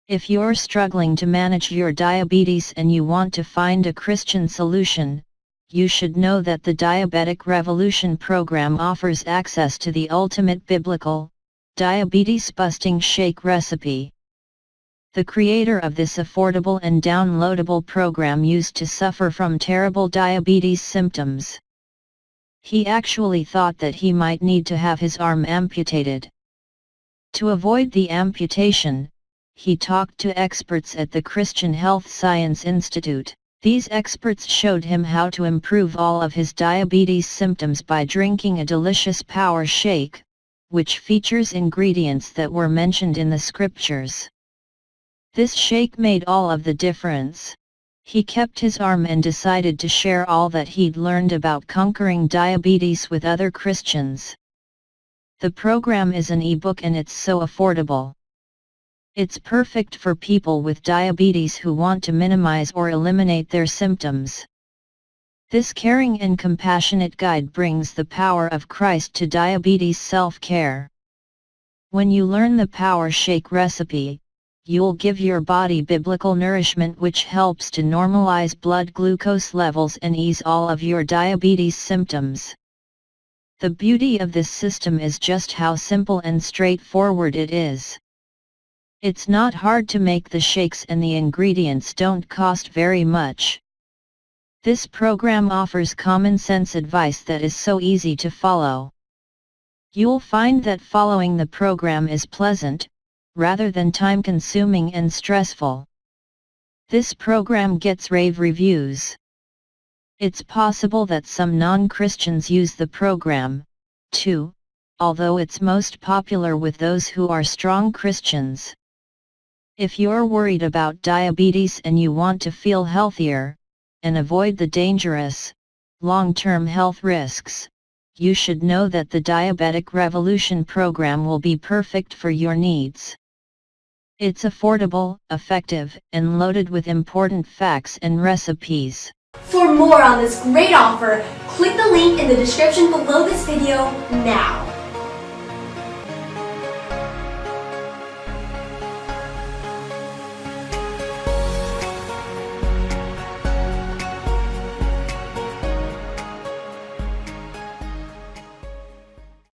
If you're struggling to manage your diabetes and you want to find a Christian solution, you should know that the Diabetic Revelation program offers access to the ultimate biblical, diabetes-busting shake recipe. The creator of this affordable and downloadable program used to suffer from terrible diabetes symptoms. He actually thought that he might need to have his arm amputated. To avoid the amputation, he talked to experts at the Christian Health Science Institute. These experts showed him how to improve all of his diabetes symptoms by drinking a delicious power shake, which features ingredients that were mentioned in the scriptures. This shake made all of the difference. He kept his arm and decided to share all that he'd learned about conquering diabetes with other Christians. The program is an ebook and it's so affordable. It's perfect for people with diabetes who want to minimize or eliminate their symptoms. This caring and compassionate guide brings the power of Christ to diabetes self-care. When you learn the Power Shake recipe, you'll give your body biblical nourishment which helps to normalize blood glucose levels and ease all of your diabetes symptoms. The beauty of this system is just how simple and straightforward it is. It's not hard to make the shakes and the ingredients don't cost very much. This program offers common sense advice that is so easy to follow. You'll find that following the program is pleasant, rather than time-consuming and stressful. This program gets rave reviews. It's possible that some non-Christians use the program, too, although it's most popular with those who are strong Christians. If you're worried about diabetes and you want to feel healthier, and avoid the dangerous, long-term health risks, you should know that the Diabetic Revolution program will be perfect for your needs. It's affordable, effective, and loaded with important facts and recipes. For more on this great offer, click the link in the description below this video now.